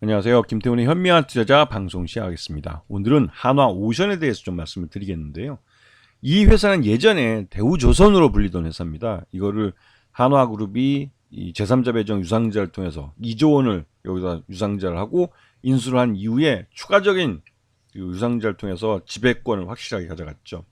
안녕하세요. 김태훈의 현명한 투자자 방송 시작하겠습니다. 오늘은 한화오션에 대해서 좀 말씀을 드리겠는데요. 이 회사는 예전에 대우조선으로 불리던 회사입니다. 이거를 한화그룹이 이 제3자 배정 유상증자를 통해서 2조 원을 여기다 유상증자를 하고 인수를 한 이후에 추가적인 유상증자를 통해서 지배권을 확실하게 가져갔죠.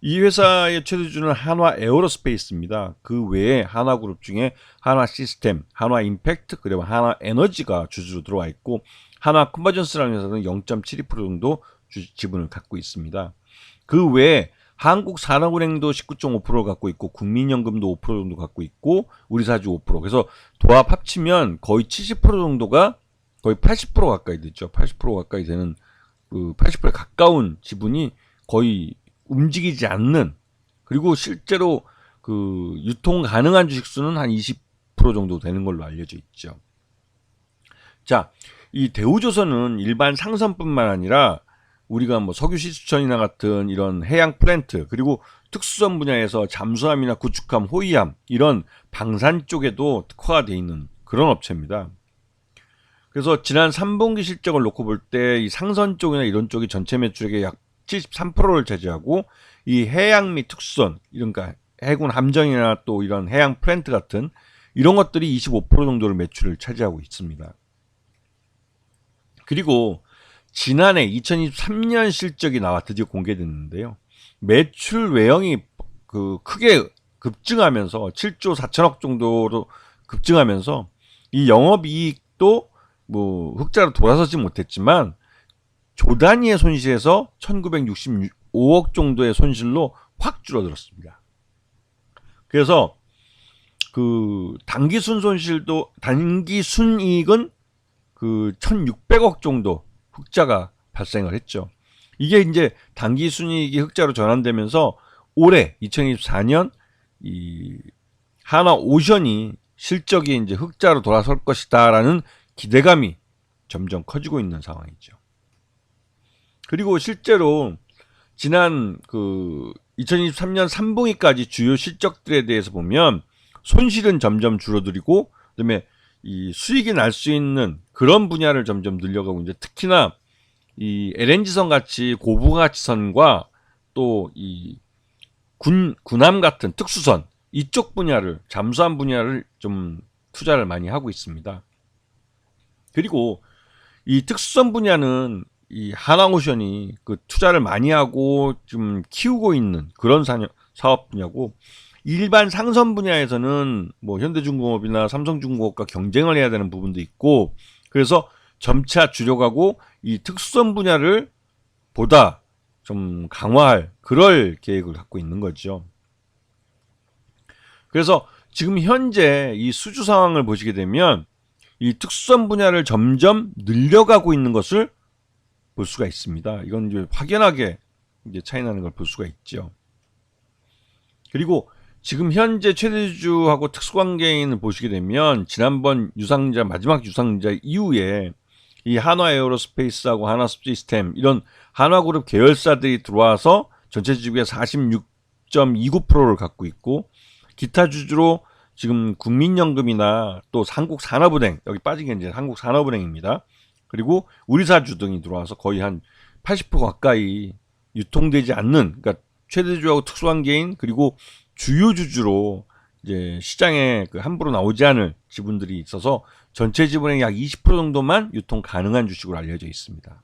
이 회사의 최대주는 한화 에어로스페이스입니다. 그 외에 한화그룹 중에 한화 시스템, 한화 임팩트, 그리고 한화 에너지가 주주로 들어와 있고 한화 컨버전스라는 회사는 0.72% 정도 지분을 갖고 있습니다. 그 외에 한국산업은행도 19.5%를 갖고 있고 국민연금도 5% 정도 갖고 있고 우리사주 5%. 그래서 도합 합치면 거의 70% 정도가 거의 80% 가까이 됐죠. 80% 가까이 되는 그 80%에 가까운 지분이 거의 움직이지 않는, 그리고 실제로 그 유통 가능한 주식 수는 한 20% 정도 되는 걸로 알려져 있죠. 자, 이 대우조선은 일반 상선뿐만 아니라 우리가 뭐 석유 시추천이나 같은 이런 해양 플랜트, 그리고 특수선 분야에서 잠수함이나 구축함, 호위함 이런 방산 쪽에도 특화가 되어 있는 그런 업체입니다. 그래서 지난 3분기 실적을 놓고 볼 때 이 상선 쪽이나 이런 쪽이 전체 매출액의 약 73%를 차지하고 이 해양 및 특수선, 그러니까 해군 함정이나 또 이런 해양 플랜트 같은 이런 것들이 25% 정도를 매출을 차지하고 있습니다. 그리고 지난해 2023년 실적이 나와 드디어 공개됐는데요. 매출 외형이 그 크게 급증하면서 7조 4천억 정도로 급증하면서 이 영업이익도 뭐 흑자로 돌아서지 못했지만 조 단위의 손실에서 1965억 정도의 손실로 확 줄어들었습니다. 그래서 그 단기 순이익은 그 1600억 정도 흑자가 발생을 했죠. 이게 이제 단기 순이익이 흑자로 전환되면서 올해 2024년 이 한화오션이 실적이 이제 흑자로 돌아설 것이다라는 기대감이 점점 커지고 있는 상황이죠. 그리고 실제로 지난 그 2023년 3분기까지 주요 실적들에 대해서 보면 손실은 점점 줄어들고 그다음에 이 수익이 날 수 있는 그런 분야를 점점 늘려가고 이제 특히나 이 LNG선 같이 고부가치선과 또 이 군함 같은 특수선 이쪽 분야를 잠수함 분야를 좀 투자를 많이 하고 있습니다. 그리고 이 특수선 분야는 이 한화오션이 그 투자를 많이 하고 좀 키우고 있는 그런 사업 분야고, 일반 상선 분야에서는 뭐 현대중공업이나 삼성중공업과 경쟁을 해야 되는 부분도 있고, 그래서 점차 줄여가고 이 특수선 분야를 보다 좀 강화할 그럴 계획을 갖고 있는 거죠. 그래서 지금 현재 이 수주 상황을 보시게 되면 이 특수선 분야를 점점 늘려가고 있는 것을 볼 수가 있습니다. 이건 이제 확연하게 이제 차이 나는 걸 볼 수가 있죠. 그리고 지금 현재 최대주주하고 특수관계인을 보시게 되면 지난번 유상증자 마지막 유상증자 이후에 이 한화 에어로스페이스하고 한화 시스템 이런 한화그룹 계열사들이 들어와서 전체 주주의 46.29%를 갖고 있고, 기타 주주로 지금 국민연금이나 또 한국산업은행, 여기 빠진 게 이제 한국산업은행입니다. 그리고 우리사주 등이 들어와서 거의 한 80% 가까이 유통되지 않는, 그러니까 최대주주하고 특수관계인 그리고 주요 주주로 이제 시장에 그 함부로 나오지 않을 지분들이 있어서 전체 지분의 약 20% 정도만 유통 가능한 주식으로 알려져 있습니다.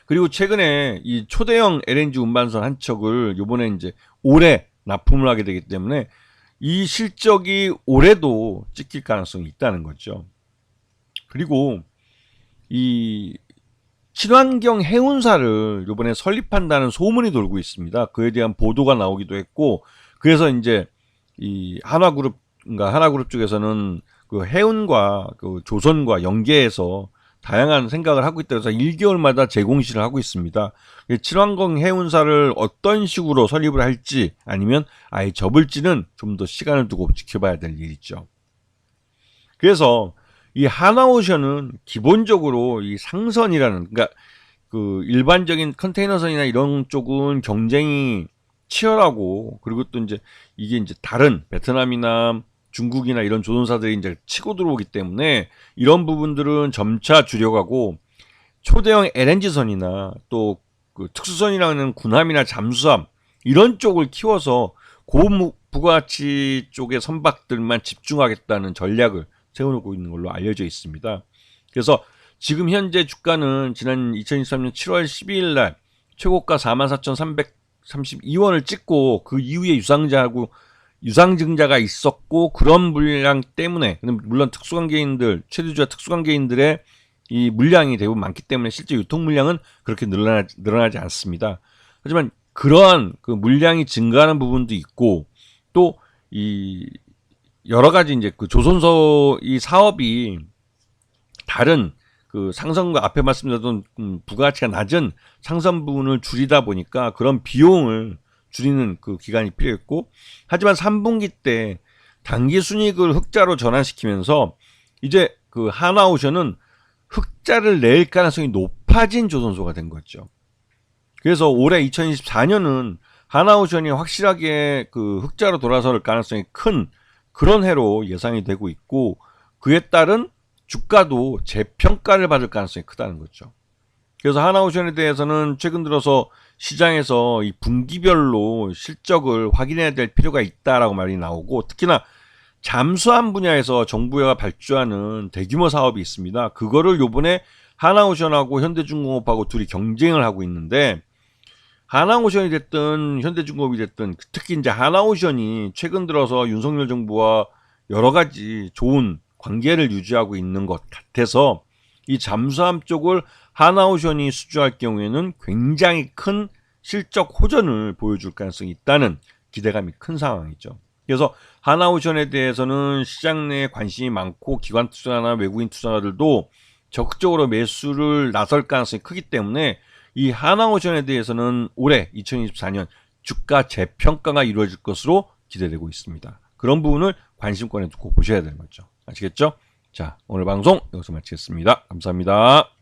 그리고 최근에 이 초대형 LNG 운반선 한 척을 요번에 이제 올해 납품을 하게 되기 때문에 이 실적이 올해도 찍힐 가능성이 있다는 거죠. 그리고 이 친환경 해운사를 이번에 설립한다는 소문이 돌고 있습니다. 그에 대한 보도가 나오기도 했고, 그래서 이제 이 한화그룹 쪽에서는 그 해운과 그 조선과 연계해서 다양한 생각을 하고 있다. 그래서 1개월마다 재공시를 하고 있습니다. 친환경 해운사를 어떤 식으로 설립을 할지 아니면 아예 접을지는 좀 더 시간을 두고 지켜봐야 될 일이죠. 그래서 이 한화오션은 기본적으로 이 상선이라는, 그러니까 그 일반적인 컨테이너선이나 이런 쪽은 경쟁이 치열하고, 그리고 또 이제 이게 이제 다른 베트남이나 중국이나 이런 조선사들이 이제 치고 들어오기 때문에 이런 부분들은 점차 줄여가고 초대형 LNG선이나 또 그 특수선이라는 군함이나 잠수함 이런 쪽을 키워서 고부가가치 쪽의 선박들만 집중하겠다는 전략을 세워놓고 있는 걸로 알려져 있습니다. 그래서 지금 현재 주가는 지난 2023년 7월 12일 날 최고가 44,332원을 찍고 그 이후에 유상증자가 있었고 그런 물량 때문에 물론 특수관계인들 최대주와 특수관계인들의 이 물량이 대부분 많기 때문에 실제 유통 물량은 그렇게 늘어나지 않습니다. 하지만 그러한 그 물량이 증가하는 부분도 있고 또 이 여러 가지 이제 그 조선소 이 사업이 다른 그 상선과 앞에 말씀드렸던 부가가치가 낮은 상선 부분을 줄이다 보니까 그런 비용을 줄이는 그 기간이 필요했고 하지만 3분기 때 당기 순이익을 흑자로 전환시키면서 이제 그 하나오션은 흑자를 낼 가능성이 높아진 조선소가 된 거죠. 그래서 올해 2024년은 하나오션이 확실하게 그 흑자로 돌아설 가능성이 큰 그런 해로 예상이 되고 있고 그에 따른 주가도 재평가를 받을 가능성이 크다는 거죠. 그래서 하나오션에 대해서는 최근 들어서 시장에서 이 분기별로 실적을 확인해야 될 필요가 있다라고 말이 나오고 특히나 잠수함 분야에서 정부가 발주하는 대규모 사업이 있습니다. 그거를 요번에 하나오션하고 현대중공업하고 둘이 경쟁을 하고 있는데 하나오션이 됐든 현대중공업이 됐든 특히 이제 하나오션이 최근 들어서 윤석열 정부와 여러 가지 좋은 관계를 유지하고 있는 것 같아서 이 잠수함 쪽을 하나오션이 수주할 경우에는 굉장히 큰 실적 호전을 보여줄 가능성이 있다는 기대감이 큰 상황이죠. 그래서 하나오션에 대해서는 시장 내에 관심이 많고 기관 투자나 외국인 투자자들도 적극적으로 매수를 나설 가능성이 크기 때문에 이 하나오션에 대해서는 올해 2024년 주가 재평가가 이루어질 것으로 기대되고 있습니다. 그런 부분을 관심권에 두고 보셔야 되는 거죠. 아시겠죠? 자, 오늘 방송 여기서 마치겠습니다. 감사합니다.